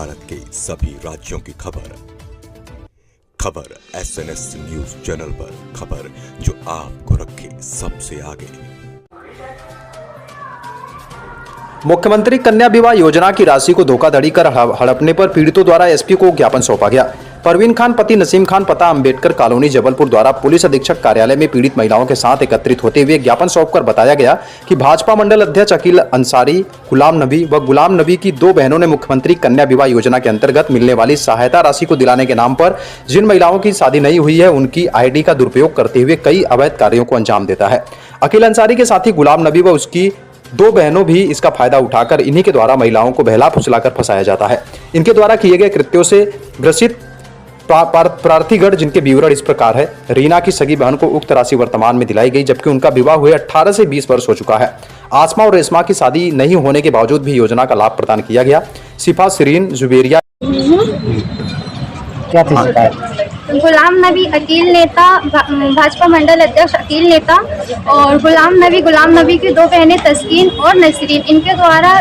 भारत के सभी राज्यों की खबर SNS न्यूज चैनल पर, खबर जो आपको रखे सबसे आगे। मुख्यमंत्री कन्या विवाह योजना की राशि को धोखाधड़ी कर हड़पने पर पीड़ितों द्वारा एसपी को ज्ञापन सौंपा गया। परवीन खान पति नसीम खान पता अंबेडकर कॉलोनी जबलपुर द्वारा पुलिस अधीक्षक कार्यालय में पीड़ित महिलाओं के साथ एकत्रित होते हुए ज्ञापन सौंपकर बताया गया कि भाजपा मंडल अध्यक्ष अकील अंसारी, गुलाम नबी की दो बहनों ने मुख्यमंत्री कन्या विवाह योजना के अंतर्गत मिलने वाली सहायता राशि को दिलाने के नाम पर जिन महिलाओं की शादी नहीं हुई है उनकी आईडी का दुरुपयोग करते हुए कई अवैध कार्यों को अंजाम देता है। अकील अंसारी के साथी गुलाम नबी व उसकी दो बहनों भी इसका फायदा उठाकर इन्हीं के द्वारा महिलाओं को बहला फुसलाकर फंसाया जाता है। इनके द्वारा किए गए कृत्यों से ग्रसित प्रार्थीगढ़ जिनके विवरण इस प्रकार है। रीना की सगी बहन को उक्त राशि वर्तमान में दिलाई गई, जबकि उनका विवाह हुए 18 से 20 वर्ष हो चुका है। आसमा और रेशमा की शादी नहीं होने के बावजूद भी योजना का लाभ प्रदान किया गया। सिफा सिरीन जुबेरिया क्या थी शिकायत? गुलाम नबी अकील नेता, भाजपा मंडल अध्यक्ष अकील नेता और गुलाम नबी की दो बहनें तस्कीन और नसरीन, इनके द्वारा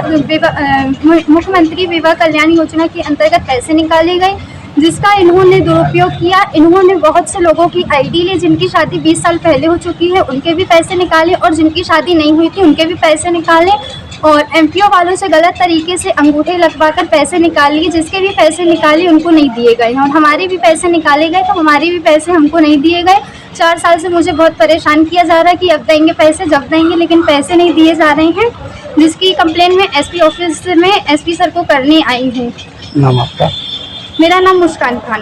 मुख्यमंत्री विवाह कल्याण योजना के अंतर्गत पैसे निकाले गए, जिसका इन्होंने दुरुपयोग किया। इन्होंने बहुत से लोगों की आईडी ली, जिनकी शादी 20 साल पहले हो चुकी है उनके भी पैसे निकाले और जिनकी शादी नहीं हुई थी उनके भी पैसे निकाले, और एमपीओ वालों से गलत तरीके से अंगूठे लगवाकर पैसे निकाल लिए। जिसके भी पैसे निकाले उनको नहीं दिए गए और हमारे भी पैसे निकाले गए तो हमारे भी पैसे हमको नहीं दिए गए। 4 साल से मुझे बहुत परेशान किया जा रहा है कि अब देंगे पैसे, जब देंगे, लेकिन पैसे नहीं दिए जा रहे हैं, जिसकी कंप्लेन मैं एसपी ऑफिस में एसपी सर को करने आई हूँ। नाम आपका? मेरा नाम मुस्कान खान।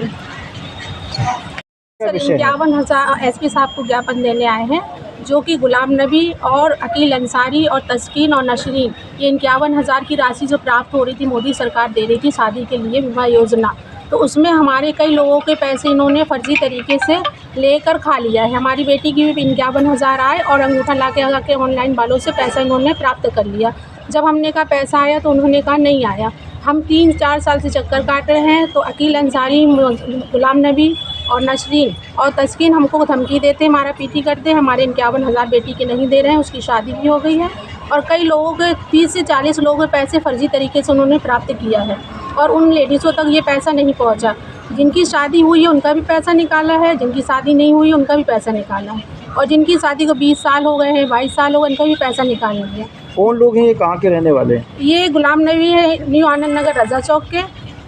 सर 51,000 एसपी साहब को ज्ञापन देने आए हैं, जो कि गुलाम नबी और अकील अंसारी और तस्कीन और नशरीन, ये 51,000 की राशि जो प्राप्त हो रही थी, मोदी सरकार दे रही थी शादी के लिए विवाह योजना, तो उसमें हमारे कई लोगों के पैसे इन्होंने फर्जी तरीके से लेकर खा लिया है। हमारी बेटी की भी 51,000 आए और अंगूठा ला के ऑनलाइन वालों से पैसा इन्होंने प्राप्त कर लिया। जब हमने कहा पैसा आया तो उन्होंने कहा नहीं आया। हम 3-4 साल से चक्कर काट रहे हैं, तो अकील अंसारी, गुलाम नबी और नशरीन और तस्कीन हमको धमकी देते, हमारा पीटी करते हैं, हमारे 51,000 बेटी के नहीं दे रहे हैं, उसकी शादी भी हो गई है। और कई लोगों के 30 से 40 लोगों के पैसे फर्जी तरीके से उन्होंने प्राप्त किया है और उन लेडीज़ों तक ये पैसा नहीं पहुंचा। जिनकी शादी हुई है उनका भी पैसा निकाला है, जिनकी शादी नहीं हुई उनका भी पैसा निकाला है, और जिनकी शादी को 20 साल हो गए हैं, 22 साल हो गए, उनका भी पैसा निकाल लिया। कौन लोग हैं, ये कहाँ के रहने वाले हैं? ये गुलाम नबी है न्यू आनंद नगर रजा चौक के,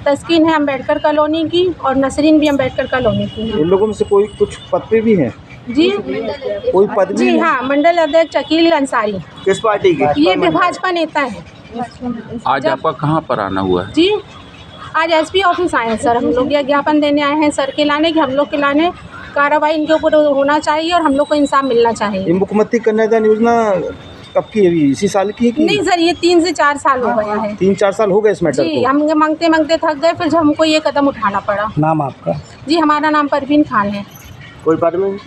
तस्कीन है अंबेडकर कॉलोनी की और नसरीन भी अंबेडकर कॉलोनी की है। इन लोगों में से कोई कुछ पद पे भी हैं? जी, कोई पद भी जी है? हाँ, मंडल अध्यक्ष अकील अंसारी। किस पार्टी के? ये भी भाजपा नेता है। आज आपका कहाँ पर आना हुआ है? जी, आज एसपी ऑफिस आए हैं सर, हम लोग ये ज्ञापन देने आए हैं सर के लाने कि हम लोग के लाने कार्रवाई इनके ऊपर होना चाहिए और हम लोग को इंसाफ मिलना चाहिए। ये मुख्यमंत्री कन्यादान योजना कब की है? अभी इसी साल की है कि? नहीं सर, ये 3 से 4 साल हो गया है। 3-4 साल हो गए इस मैटर जी, को? हम मांगते थक गए, फिर हमको ये कदम उठाना पड़ा। नाम आपका? जी, हमारा नाम परवीन खान है। कोई पद में?